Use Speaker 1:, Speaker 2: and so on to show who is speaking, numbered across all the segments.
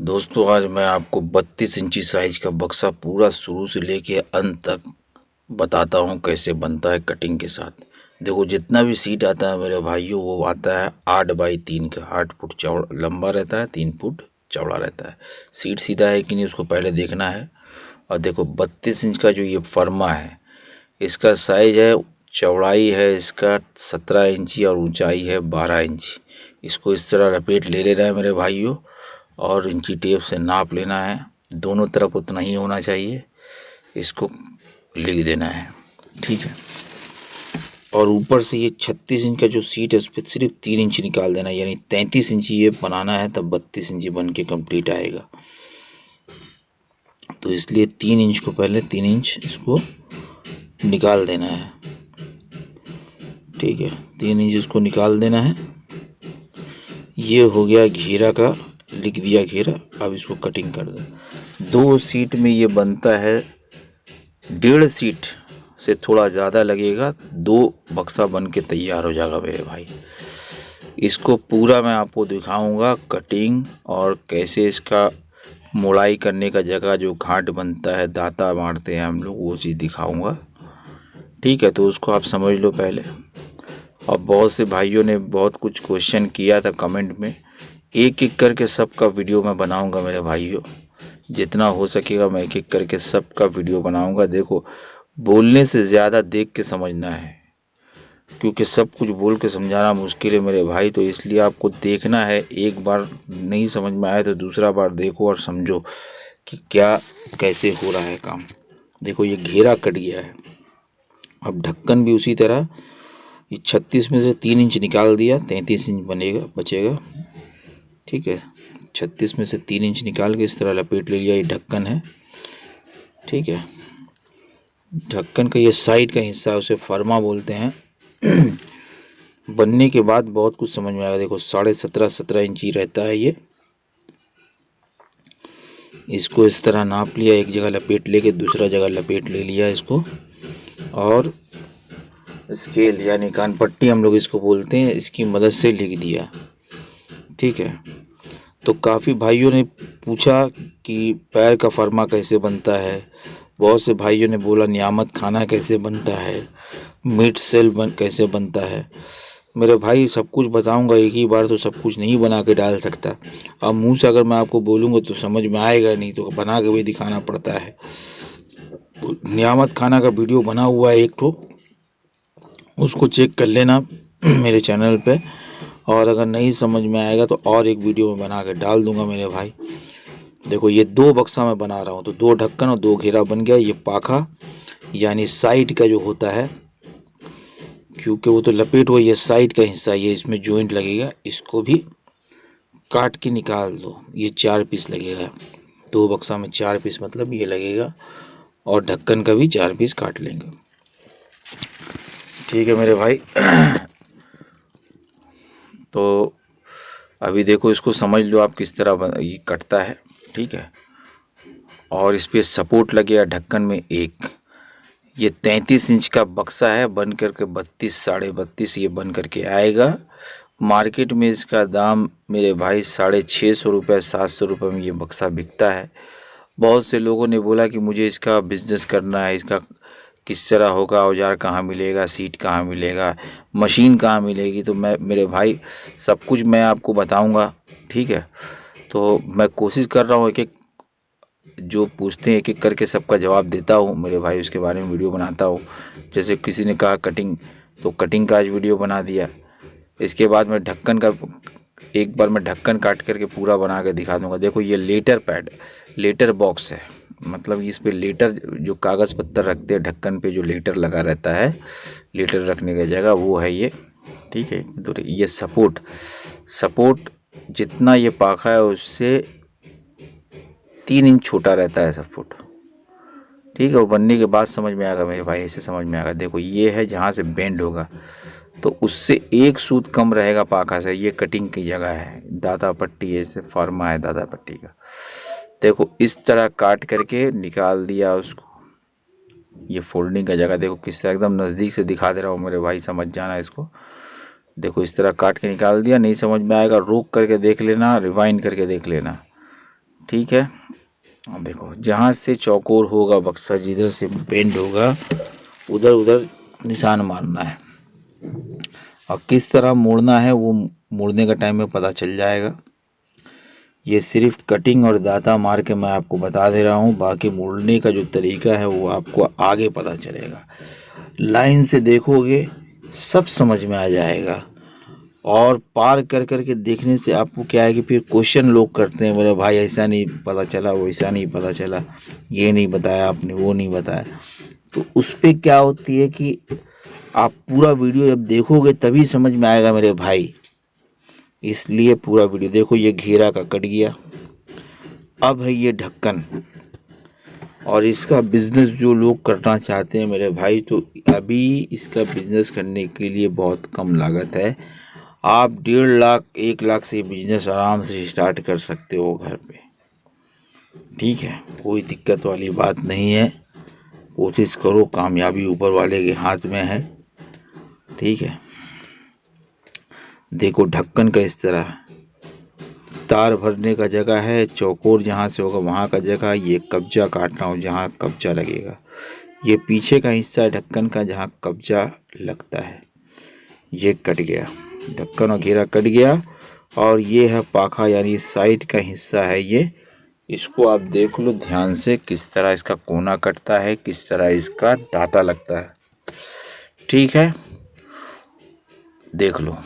Speaker 1: दोस्तों आज मैं आपको 32 इंची साइज का बक्सा पूरा शुरू से लेके अंत तक बताता हूँ कैसे बनता है कटिंग के साथ। देखो जितना भी सीट आता है मेरे भाइयों वो आता है 8x3 का, 8 फुट चौड़ा लंबा रहता है, 3 फुट चौड़ा रहता है। सीट सीधा है कि नहीं उसको पहले देखना है। और देखो 32 इंच का जो ये फर्मा है इसका साइज है, चौड़ाई है इसका 17 इंची और ऊंचाई है 12 इंची। इसको इस तरह लपेट ले लेना है मेरे भाइयों और इंची टेप से नाप लेना है। दोनों तरफ उतना ही होना चाहिए, इसको लिख देना है, ठीक है। और ऊपर से ये 36 इंच का जो सीट है उस पर सिर्फ 3 इंच निकाल देना है, यानी 33 इंची ये बनाना है तब 32 इंची बन के कम्प्लीट आएगा। तो इसलिए 3 इंच को पहले 3 इंच इसको निकाल देना है, ठीक है। 3 इंच इसको निकाल देना है। ये हो गया घेरा का, लिख दिया घेरा। अब इसको कटिंग कर दो। 2 सीट में ये बनता है, 1.5 सीट से थोड़ा ज़्यादा लगेगा, 2 बक्सा बन के तैयार हो जाएगा मेरे भाई। इसको पूरा मैं आपको दिखाऊंगा कटिंग और कैसे इसका मोड़ाई करने का जगह जो घाट बनता है, दाता मारते हैं हम लोग, वो चीज़ दिखाऊंगा, ठीक है। तो उसको आप समझ लो पहले। और बहुत से भाइयों ने बहुत कुछ क्वेश्चन किया था कमेंट में, एक एक करके सबका वीडियो मैं बनाऊंगा मेरे भाइयों। जितना हो सकेगा मैं एक एक करके सबका वीडियो बनाऊंगा। देखो बोलने से ज़्यादा देख के समझना है, क्योंकि सब कुछ बोल के समझाना मुश्किल है मेरे भाई। तो इसलिए आपको देखना है, एक बार नहीं समझ में आए तो दूसरा बार देखो और समझो कि क्या कैसे हो रहा है काम। देखो ये घेरा कट गया है। अब ढक्कन भी उसी तरह, ये 36 में से 3 इंच निकाल दिया, 33 इंच बनेगा बचेगा, ठीक है। 36 में से 3 इंच निकाल के इस तरह लपेट ले लिया। ये ढक्कन है, ठीक है। ढक्कन का ये साइड का हिस्सा उसे फर्मा बोलते हैं। बनने के बाद बहुत कुछ समझ में आएगा। देखो 17.5 इंची रहता है ये। इसको इस तरह नाप लिया, एक जगह लपेट लेके दूसरा जगह लपेट ले लिया इसको। और स्केल यानी कान पट्टी हम लोग इसको बोलते हैं, इसकी मदद से लिख दिया, ठीक है। तो काफ़ी भाइयों ने पूछा कि पैर का फर्मा कैसे बनता है। बहुत से भाइयों ने बोला नियामत खाना कैसे बनता है, मीट सेल कैसे बनता है। मेरे भाई सब कुछ बताऊंगा, एक ही बार तो सब कुछ नहीं बना के डाल सकता। अब मुंह से अगर मैं आपको बोलूँगा तो समझ में आएगा नहीं, तो बना के भी दिखाना पड़ता है। नियामत खाना का वीडियो बना हुआ है एक ठो, उसको चेक कर लेना मेरे चैनल पे। और अगर नहीं समझ में आएगा तो और एक वीडियो में बना के डाल दूंगा मेरे भाई। देखो ये 2 बक्सा मैं बना रहा हूँ, तो 2 ढक्कन और 2 घेरा बन गया। ये पाखा यानी साइड का जो होता है, क्योंकि वो तो लपेट हुआ, ये साइड का हिस्सा, ये इसमें जॉइंट लगेगा, इसको भी काट के निकाल दो। ये 4 पीस लगेगा, 2 बक्सा में 4 पीस मतलब ये लगेगा। और ढक्कन का भी 4 पीस काट लेंगे, ठीक है मेरे भाई। तो अभी देखो इसको समझ लो आप किस तरह ये कटता है, ठीक है। और इस पर सपोर्ट लगेगा ढक्कन में एक। ये 33 इंच का बक्सा है, बन करके 32 32.5 ये बन करके आएगा। मार्केट में इसका दाम मेरे भाई 650 रुपये 700 रुपये में ये बक्सा बिकता है। बहुत से लोगों ने बोला कि मुझे इसका बिजनेस करना है, इसका किस तरह होगा, औजार कहाँ मिलेगा, सीट कहाँ मिलेगा, मशीन कहाँ मिलेगी। तो मैं मेरे भाई सब कुछ मैं आपको बताऊंगा, ठीक है। तो मैं कोशिश कर रहा हूँ एक एक जो पूछते हैं एक एक करके सबका जवाब देता हूँ मेरे भाई, उसके बारे में वीडियो बनाता हूँ। जैसे किसी ने कहा कटिंग, तो कटिंग का आज वीडियो बना दिया। इसके बाद मैं ढक्कन का, एक बार मैं ढक्कन काट करके पूरा बना के दिखा दूंगा। देखो ये लेटर पैड, लेटर बॉक्स है, मतलब इस पे लेटर जो कागज़ पत्तर रखते हैं ढक्कन पे जो लेटर लगा रहता है, लेटर रखने की जगह वो है ये, ठीक है। तो ये सपोर्ट जितना ये पाखा है उससे 3 इंच छोटा रहता है सपोर्ट, ठीक है। वो बनने के बाद समझ में आएगा मेरे भाई, ऐसे समझ में आएगा। देखो ये है जहाँ से बेंड होगा तो उससे 1 सूत कम रहेगा पाखा से। ये कटिंग की जगह है, दादा पट्टी ऐसे फॉर्मा है दादा पट्टी का। देखो इस तरह काट करके निकाल दिया उसको। ये फोल्डिंग का जगह देखो किस तरह, एकदम नज़दीक से दिखा दे रहा हूँ मेरे भाई, समझ जाना इसको। देखो इस तरह काट के निकाल दिया। नहीं समझ में आएगा रोक करके देख लेना, रिवाइंड करके देख लेना, ठीक है। अब देखो जहाँ से चौकोर होगा बक्सा, जिधर से बेंड होगा उधर उधर निशान मारना है, और किस तरह मोड़ना है वो मोड़ने का टाइम में पता चल जाएगा। ये सिर्फ कटिंग और दाता मार के मैं आपको बता दे रहा हूँ, बाकी मोड़ने का जो तरीका है वो आपको आगे पता चलेगा। लाइन से देखोगे सब समझ में आ जाएगा, और पार कर कर के देखने से आपको क्या है कि फिर क्वेश्चन लोग करते हैं, मेरे भाई ऐसा नहीं पता चला, वैसा नहीं पता चला, ये नहीं बताया आपने, वो नहीं बताया। तो उस पर क्या होती है कि आप पूरा वीडियो जब देखोगे तभी समझ में आएगा मेरे भाई, इसलिए पूरा वीडियो देखो। ये घेरा का कट गया। अब है ये ढक्कन, और इसका बिज़नेस जो लोग करना चाहते हैं मेरे भाई, तो अभी इसका बिज़नेस करने के लिए बहुत कम लागत है। आप 1.5 लाख 1 लाख से बिज़नेस आराम से स्टार्ट कर सकते हो घर पे, ठीक है, कोई दिक्कत वाली बात नहीं है। कोशिश करो, कामयाबी ऊपर वाले के हाथ में है, ठीक है। देखो ढक्कन का इस तरह तार भरने का जगह है, चौकोर जहाँ से होगा वहाँ का जगह, ये कब्जा काटना हो जहाँ कब्जा लगेगा, ये पीछे का हिस्सा है ढक्कन का जहाँ कब्जा लगता है, ये कट गया, ढक्कन और घेरा कट गया। और ये है पाखा यानी साइड का हिस्सा है ये, इसको आप देख लो ध्यान से किस तरह इसका कोना कटता है, किस तरह इसका दांता लगता है, ठीक है, देख लो।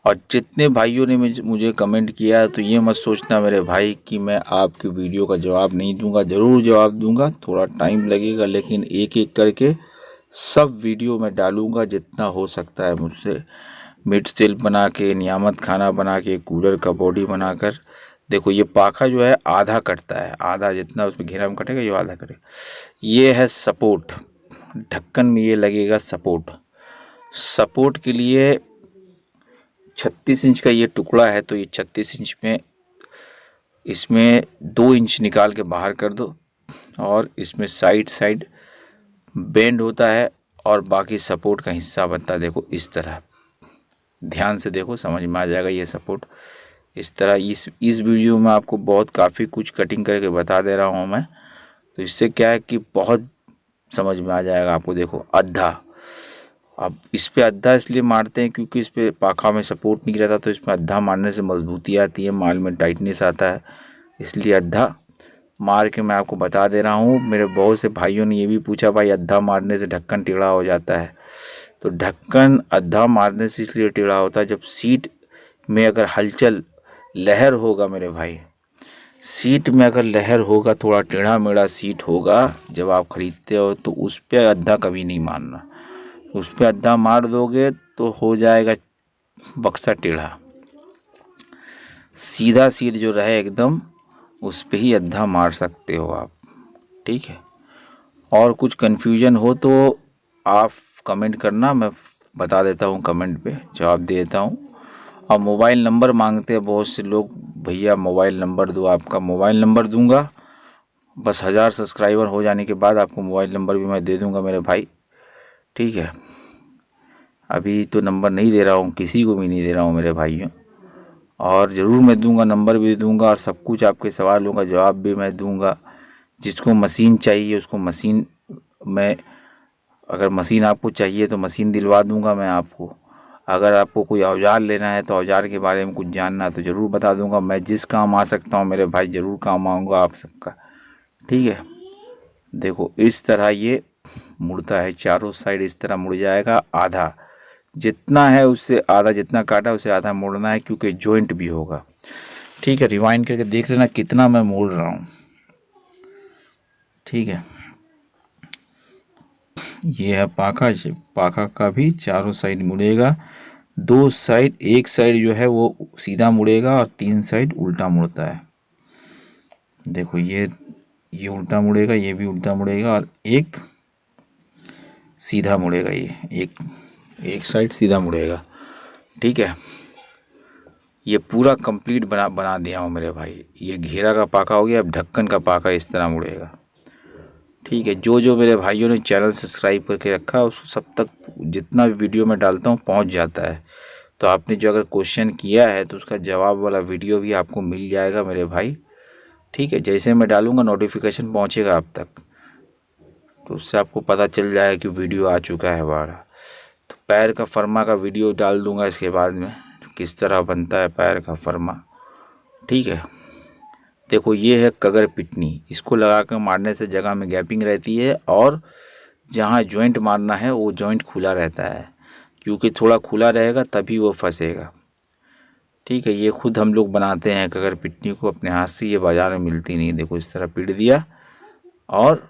Speaker 1: और जितने भाइयों ने मुझे कमेंट किया है तो ये मत सोचना मेरे भाई कि मैं आपकी वीडियो का जवाब नहीं दूंगा, ज़रूर जवाब दूंगा, थोड़ा टाइम लगेगा, लेकिन एक एक करके सब वीडियो में डालूंगा जितना हो सकता है मुझसे। मिड सेल बना के, नियामत खाना बना के, कूलर का बॉडी बनाकर। देखो ये पाखा जो है आधा कटता है, आधा जितना उसमें घेरा में कटेगा ये आधा कटेगा। ये है सपोर्ट, ढक्कन में ये लगेगा सपोर्ट। सपोर्ट के लिए 36 इंच का ये टुकड़ा है, तो ये 36 इंच में इसमें 2 इंच निकाल के बाहर कर दो, और इसमें साइड साइड बेंड होता है और बाकी सपोर्ट का हिस्सा बनता है। देखो इस तरह ध्यान से देखो, समझ में आ जाएगा ये सपोर्ट इस तरह। इस वीडियो में आपको बहुत काफ़ी कुछ कटिंग करके बता दे रहा हूँ मैं, तो इससे क्या है कि बहुत समझ में आ जाएगा आपको। देखो अद्धा, अब इस पे अद्धा इसलिए मारते हैं क्योंकि इस पे पाखा में सपोर्ट नहीं रहता, तो इसमें अद्धा मारने से मजबूती आती है, माल में टाइटनेस आता है, इसलिए अद्धा मार के मैं आपको बता दे रहा हूँ। मेरे बहुत से भाइयों ने ये भी पूछा भाई अद्धा मारने से ढक्कन टेढ़ा हो जाता है, तो ढक्कन अद्धा मारने से इसलिए टेढ़ा होता है जब सीट में अगर हलचल लहर होगा मेरे भाई, सीट में अगर लहर होगा, थोड़ा टेढ़ा मेढ़ा सीट होगा जब आप खरीदते हो, तो उस पर अद्धा कभी नहीं मारना। उस पर अद्धा मार दोगे तो हो जाएगा बक्सा टेढ़ा। सीधा सीट जो रहे एकदम उस पे ही अद्धा मार सकते हो आप, ठीक है। और कुछ कन्फ्यूजन हो तो आप कमेंट करना, मैं बता देता हूँ, कमेंट पे जवाब दे देता हूँ। और मोबाइल नंबर मांगते हैं बहुत से लोग, भैया मोबाइल नंबर दो, आपका मोबाइल नंबर दूंगा, बस 1000 सब्सक्राइबर हो जाने के बाद आपको मोबाइल नंबर भी मैं दे दूंगा मेरे भाई, ठीक है। अभी तो नंबर नहीं दे रहा हूँ, किसी को भी नहीं दे रहा हूँ मेरे भाइयों, और ज़रूर मैं दूंगा, नंबर भी दूंगा, और सब कुछ आपके सवालों का जवाब भी मैं दूंगा। जिसको मशीन चाहिए उसको मशीन, मैं अगर मशीन आपको चाहिए तो मशीन दिलवा दूंगा मैं आपको। अगर आपको कोई औजार लेना है तो औजार के बारे में कुछ जानना है तो ज़रूर बता दूंगा। मैं जिस काम आ सकता हूँ मेरे भाई ज़रूर काम आऊँगा आप सबका, ठीक है। देखो इस तरह ये मुड़ता है, चारों साइड इस तरह मुड़ जाएगा। आधा जितना है उससे आधा, जितना काटा उससे आधा मोड़ना है क्योंकि जॉइंट भी होगा, ठीक है। रिवाइंड करके देख लेना कितना मैं मोड़ रहा हूँ, ठीक है। ये है पाखा, पाखा का भी चारों साइड मुड़ेगा, 2 साइड, एक साइड जो है वो सीधा मुड़ेगा और 3 साइड उल्टा मुड़ता है। देखो ये उल्टा मुड़ेगा, ये भी उल्टा मुड़ेगा, और एक सीधा मुड़ेगा, ये एक साइड सीधा मुड़ेगा, ठीक है। ये पूरा कंप्लीट बना दिया हूँ मेरे भाई। ये घेरा का पाका हो गया, अब ढक्कन का पाका इस तरह मुड़ेगा, ठीक है। जो मेरे भाइयों ने चैनल सब्सक्राइब करके रखा है उसको सब तक जितना वीडियो मैं डालता हूँ पहुँच जाता है। तो आपने जो अगर क्वेश्चन किया है तो उसका जवाब वाला वीडियो भी आपको मिल जाएगा मेरे भाई, ठीक है। जैसे मैं डालूंगा नोटिफिकेशन पहुंचेगा आप तक, तो उससे आपको पता चल जाएगा कि वीडियो आ चुका है हमारा। तो पैर का फर्मा का वीडियो डाल दूंगा इसके बाद में, किस तरह बनता है पैर का फर्मा। ठीक है। देखो ये है कगर पिटनी, इसको लगा कर मारने से जगह में गैपिंग रहती है और जहाँ जॉइंट मारना है वो जॉइंट खुला रहता है, क्योंकि थोड़ा खुला रहेगा तभी वो फंसेगा। ठीक है। ये खुद हम लोग बनाते हैं कगर पिटनी को अपने हाथ से, ये बाज़ार में मिलती नहीं। देखो इस तरह पीट दिया और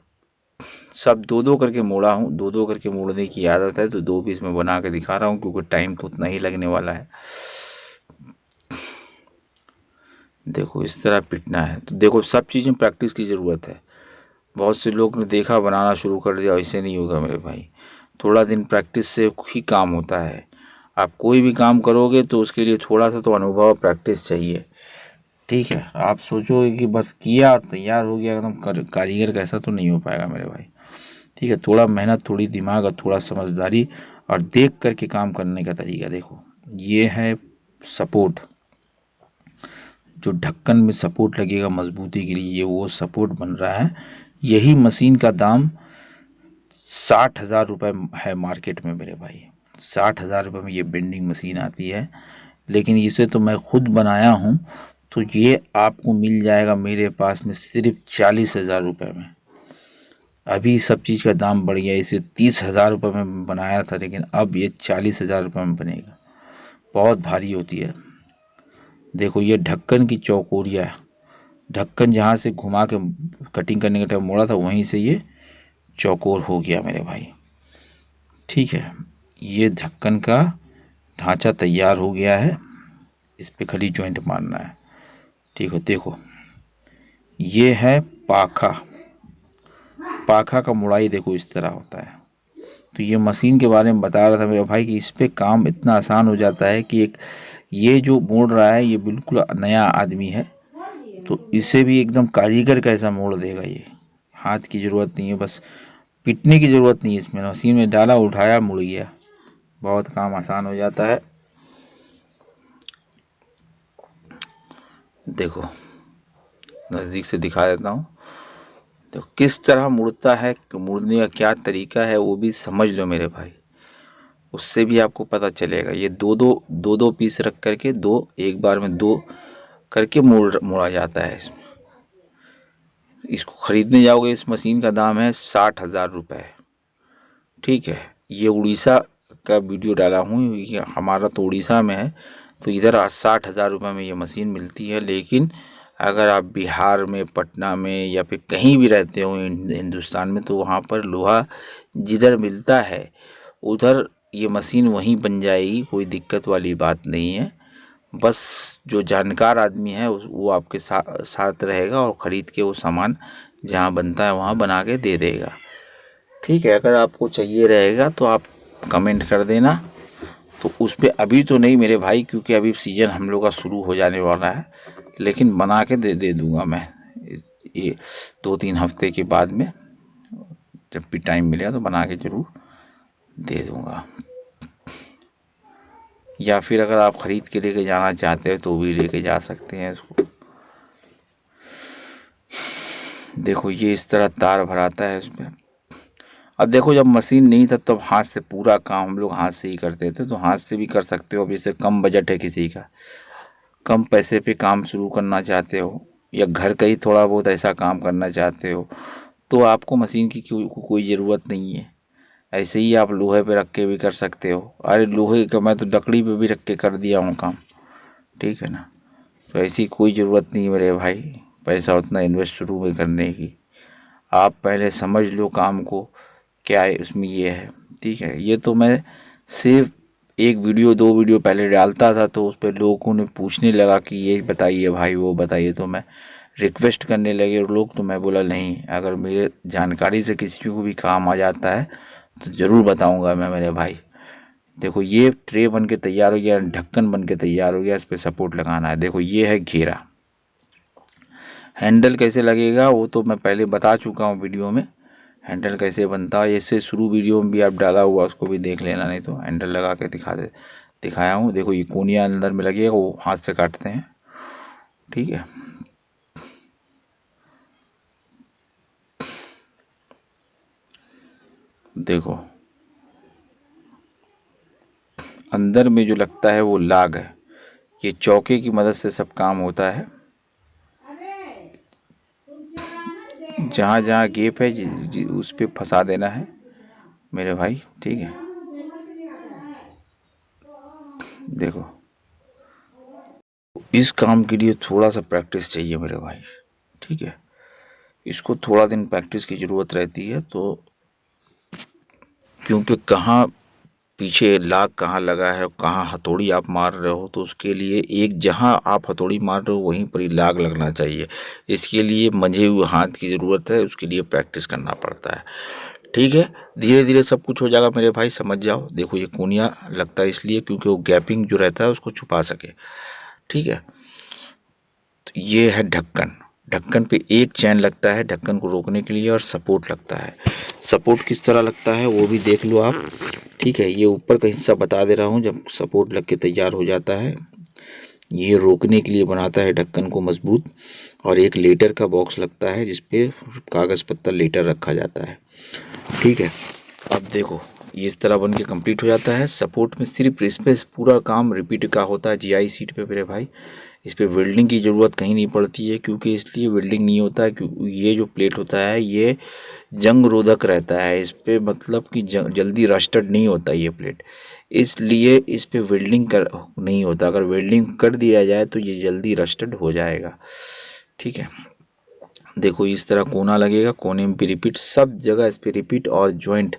Speaker 1: सब दो दो करके मोड़ा हूँ, दो दो करके मोड़ने की आदत है तो दो पीस में बना के दिखा रहा हूँ, क्योंकि टाइम तो उतना ही लगने वाला है। देखो इस तरह पिटना है। तो देखो सब चीज़ में प्रैक्टिस की ज़रूरत है। बहुत से लोग ने देखा बनाना शुरू कर दिया, ऐसे नहीं होगा मेरे भाई। थोड़ा दिन प्रैक्टिस से ही काम होता है। आप कोई भी काम करोगे तो उसके लिए थोड़ा सा तो अनुभव प्रैक्टिस चाहिए। ठीक है। आप सोचोगे कि बस किया और तैयार हो गया एकदम कारीगर का, ऐसा तो नहीं हो पाएगा मेरे भाई। ठीक है। थोड़ा मेहनत, थोड़ी दिमाग और थोड़ा समझदारी और देख करके काम करने का तरीका। देखो ये है सपोर्ट, जो ढक्कन में सपोर्ट लगेगा मजबूती के लिए, ये वो सपोर्ट बन रहा है। यही मशीन का दाम 60,000 रुपये है मार्केट में मेरे भाई। 60,000 रुपये में ये बेंडिंग मशीन आती है, लेकिन इसे तो मैं खुद बनाया हूँ, तो ये आपको मिल जाएगा मेरे पास में सिर्फ 40,000 रुपये में। अभी सब चीज़ का दाम बढ़ गया, इसे 30,000 रुपये में बनाया था, लेकिन अब ये 40,000 रुपये में बनेगा। बहुत भारी होती है। देखो ये ढक्कन की चौकोरिया, ढक्कन जहाँ से घुमा के कटिंग करने का टाइम मोड़ा था वहीं से ये चौकोर हो गया मेरे भाई। ठीक है। ये ढक्कन का ढांचा तैयार हो गया है, इस पे खाली जॉइंट मारना है। ठीक है। देखो ये है पाखा, पाखा का मुड़ाई देखो इस तरह होता है। तो ये मशीन के बारे में बता रहा था मेरे भाई कि इस पे काम इतना आसान हो जाता है कि एक ये जो मोड़ रहा है ये बिल्कुल नया आदमी है, तो इसे भी एकदम कारीगर कैसा मोड़ देगा। ये हाथ की ज़रूरत नहीं है, बस पिटने की ज़रूरत नहीं है इसमें, मशीन में डाला उठाया मुड़ गया, बहुत काम आसान हो जाता है। देखो नज़दीक से दिखा देता हूँ। तो किस तरह मुड़ता है, मुड़ने का क्या तरीका है वो भी समझ लो मेरे भाई, उससे भी आपको पता चलेगा। ये दो पीस रख करके दो एक बार में दो करके मोड़ा जाता है इसमें। इसको ख़रीदने जाओगे, इस मशीन का दाम है 60,000 रुपये। ठीक है। ये उड़ीसा का वीडियो डाला हूँ, ये हमारा तो उड़ीसा में है, तो इधर 60,000 रुपये में ये मशीन मिलती है। लेकिन अगर आप बिहार में, पटना में या फिर कहीं भी रहते हो हिंदुस्तान में, तो वहाँ पर लोहा जिधर मिलता है उधर ये मशीन वहीं बन जाएगी, कोई दिक्कत वाली बात नहीं है। बस जो जानकार आदमी है वो आपके साथ रहेगा और ख़रीद के वो सामान जहाँ बनता है वहाँ बना के दे देगा। ठीक है। अगर आपको चाहिए रहेगा तो आप कमेंट कर देना। तो उस पर अभी तो नहीं मेरे भाई, क्योंकि अभी सीज़न हम लोग का शुरू हो जाने वाला है, लेकिन बना के दे दूँगा मैं ये 2-3 हफ्ते के बाद में, जब भी टाइम मिलेगा तो बना के ज़रूर दे दूँगा। या फिर अगर आप ख़रीद के लेके जाना चाहते हो तो भी लेके जा सकते हैं इसको। देखो ये इस तरह तार भराता है इसमें। अब देखो जब मशीन नहीं था तब हाथ से पूरा काम हम लोग हाथ से ही करते थे, तो हाथ से भी कर सकते हो। अब जैसे कम बजट है किसी का, कम पैसे पे काम शुरू करना चाहते हो, या घर का ही थोड़ा बहुत ऐसा काम करना चाहते हो, तो आपको मशीन की कोई ज़रूरत नहीं है। ऐसे ही आप लोहे पे रख के भी कर सकते हो। अरे लोहे का मैं तो लकड़ी पे भी रख के कर दिया हूँ काम। ठीक है ना। तो ऐसी कोई ज़रूरत नहीं मेरे भाई पैसा उतना इन्वेस्ट शुरू में करने की। आप पहले समझ लो काम को क्या है उसमें ये है। ठीक है। ये तो मैं सिर्फ एक वीडियो 2 वीडियो पहले डालता था, तो उस पर लोगों ने पूछने लगा कि ये बताइए भाई वो बताइए, तो मैं रिक्वेस्ट करने लगे और लोग, तो मैं बोला नहीं, अगर मेरे जानकारी से किसी को भी काम आ जाता है तो ज़रूर बताऊंगा मैं मेरे भाई। देखो ये ट्रे बन के तैयार हो गया, ढक्कन बन के तैयार हो गया, इस पर सपोर्ट लगाना है। देखो ये है घेरा। हैंडल कैसे लगेगा वो तो मैं पहले बता चुका हूँ वीडियो में, हैंडल कैसे बनता है। इससे शुरू वीडियो में भी आप डाला हुआ उसको भी देख लेना, नहीं तो हैंडल लगा के दिखाया हूँ। देखो ये कोनिया अंदर में लगेगा, वो हाथ से काटते हैं। ठीक है। देखो अंदर में जो लगता है वो लाग है। ये चौके की मदद से सब काम होता है। जहाँ जहाँ गेप है उस पे फंसा देना है मेरे भाई, ठीक है। देखो इस काम के लिए थोड़ा सा प्रैक्टिस चाहिए मेरे भाई, ठीक है। इसको थोड़ा दिन प्रैक्टिस की ज़रूरत रहती है, तो क्योंकि कहाँ पीछे लाग कहाँ लगा है, कहाँ हथौड़ी आप मार रहे हो, तो उसके लिए एक जहाँ आप हथौड़ी मार रहे हो वहीं पर ही लाग लगना चाहिए। इसके लिए मंझे हुए हाथ की ज़रूरत है, उसके लिए प्रैक्टिस करना पड़ता है, ठीक है। धीरे धीरे सब कुछ हो जाएगा मेरे भाई, समझ जाओ। देखो ये कोनिया लगता है इसलिए क्योंकि वो गैपिंग जो रहता है उसको छुपा सके, ठीक है। तो ये है ढक्कन। ढक्कन पे एक चैन लगता है ढक्कन को रोकने के लिए, और सपोर्ट लगता है। सपोर्ट किस तरह लगता है वो भी देख लो आप, ठीक है। ये ऊपर का हिस्सा बता दे रहा हूँ, जब सपोर्ट लग के तैयार हो जाता है ये रोकने के लिए बनाता है ढक्कन को मजबूत। और एक लेटर का बॉक्स लगता है जिसपे कागज़ पत्ता लेटर रखा जाता है, ठीक है। अब देखो इस तरह बन के कंप्लीट हो जाता है। सपोर्ट में सिर्फ इस पे पूरा काम रिपीट का होता है जीआई सीट पे मेरे भाई। इस पे वेल्डिंग की ज़रूरत कहीं नहीं पड़ती है, क्योंकि इसलिए वेल्डिंग नहीं होता है क्योंकि ये जो प्लेट होता है ये जंग रोधक रहता है। इस पे मतलब कि जल्दी रस्टेड नहीं होता ये प्लेट, इसलिए इस पे वेल्डिंग कर नहीं होता। अगर वेल्डिंग कर दिया जाए तो ये जल्दी रस्टेड हो जाएगा, ठीक है। देखो इस तरह कोना लगेगा, कोने में भी रिपीट, सब जगह इस पे रिपीट और जॉइंट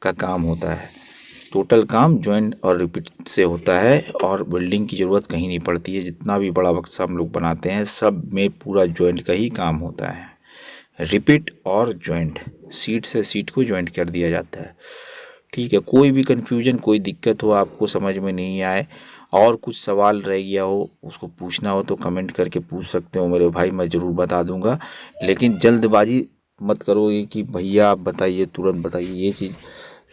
Speaker 1: का काम होता है। टोटल काम जॉइंट और रिपीट से होता है, और वेल्डिंग की ज़रूरत कहीं नहीं पड़ती है। जितना भी बड़ा बक्सा हम लोग बनाते हैं सब में पूरा जॉइंट का ही काम होता है। रिपीट और जॉइंट, सीट से सीट को जॉइंट कर दिया जाता है, ठीक है। कोई भी कन्फ्यूजन, कोई दिक्कत हो, आपको समझ में नहीं आए और कुछ सवाल रह गया हो, उसको पूछना हो तो कमेंट करके पूछ सकते हो मेरे भाई, मैं ज़रूर बता दूंगा। लेकिन जल्दबाजी मत करो ये कि भैया आप बताइए तुरंत बताइए, ये चीज़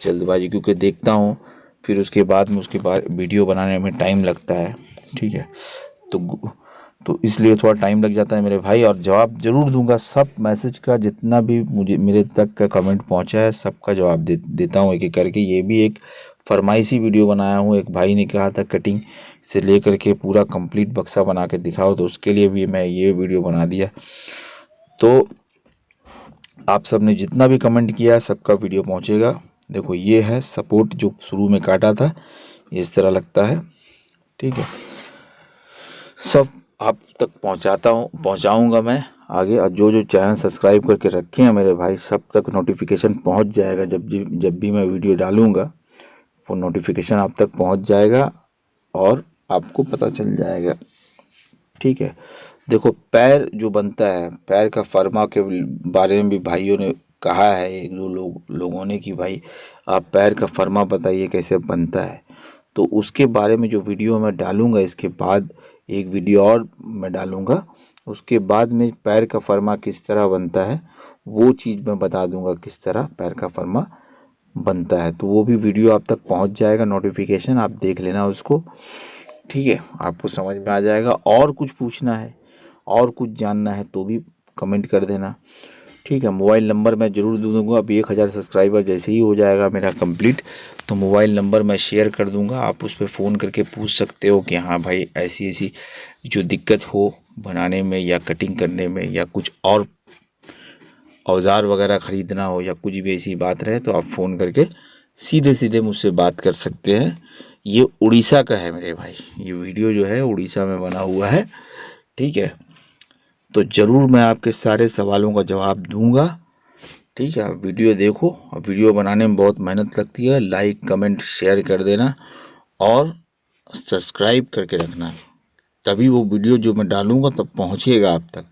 Speaker 1: जल्दबाजी, क्योंकि देखता हूँ फिर उसके बाद में उसके बाद वीडियो बनाने में टाइम लगता है, ठीक है। तो इसलिए थोड़ा टाइम लग जाता है मेरे भाई, और जवाब ज़रूर दूंगा सब मैसेज का, जितना भी मुझे मेरे तक का कमेंट पहुंचा है सबका जवाब देता हूं एक एक करके। ये भी एक फरमाइशी वीडियो बनाया हूं, एक भाई ने कहा था कटिंग से लेकर के पूरा कंप्लीट बक्सा बना के दिखाओ, तो उसके लिए भी मैं ये वीडियो बना दिया। तो आप सब ने जितना भी कमेंट किया है सबका वीडियो पहुँचेगा। देखो ये है सपोर्ट जो शुरू में काटा था, इस तरह लगता है, ठीक है। सब आप तक पहुंचाऊंगा मैं आगे, और जो जो चैनल सब्सक्राइब करके रखे हैं मेरे भाई सब तक नोटिफिकेशन पहुंच जाएगा। जब भी मैं वीडियो डालूंगा वो नोटिफिकेशन आप तक पहुंच जाएगा और आपको पता चल जाएगा, ठीक है। देखो पैर जो बनता है, पैर का फर्मा के बारे में भी भाइयों ने कहा है, एक दो लोगों ने कि भाई आप पैर का फर्मा बताइए कैसे बनता है। तो उसके बारे में जो वीडियो मैं डालूंगा, इसके बाद एक वीडियो और मैं डालूंगा, उसके बाद में पैर का फर्मा किस तरह बनता है वो चीज़ मैं बता दूंगा, किस तरह पैर का फर्मा बनता है। तो वो भी वीडियो आप तक पहुंच जाएगा, नोटिफिकेशन आप देख लेना उसको, ठीक है। आपको समझ में आ जाएगा। और कुछ पूछना है और कुछ जानना है तो भी कमेंट कर देना, ठीक है। मोबाइल नंबर मैं ज़रूर दूंगा, अब 1000 सब्सक्राइबर जैसे ही हो जाएगा मेरा कंप्लीट तो मोबाइल नंबर मैं शेयर कर दूंगा, आप उस पर फ़ोन करके पूछ सकते हो कि हाँ भाई ऐसी ऐसी जो दिक्कत हो बनाने में या कटिंग करने में या कुछ और औजार वगैरह ख़रीदना हो या कुछ भी ऐसी बात रहे तो आप फ़ोन करके सीधे सीधे मुझसे बात कर सकते हैं। ये उड़ीसा का है मेरे भाई, ये वीडियो जो है उड़ीसा में बना हुआ है, ठीक है। तो ज़रूर मैं आपके सारे सवालों का जवाब दूंगा, ठीक है। आप वीडियो देखो, और वीडियो बनाने में बहुत मेहनत लगती है। लाइक कमेंट शेयर कर देना और सब्सक्राइब करके रखना, तभी वो वीडियो जो मैं डालूंगा तब पहुंचेगा आप तक।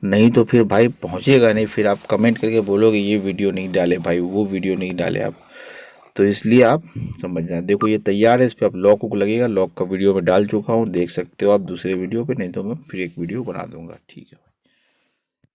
Speaker 1: नहीं तो फिर भाई पहुंचेगा नहीं, फिर आप कमेंट करके बोलोगे ये वीडियो नहीं डाले भाई, वो वीडियो नहीं डाले आप। तो इसलिए आप समझ जाए। देखो ये तैयार है, इस पर आप लॉक वॉक लगेगा, लॉक का वीडियो मैं डाल चुका हूँ, देख सकते हो आप दूसरे वीडियो पे, नहीं तो मैं फिर एक वीडियो बना दूंगा, ठीक है।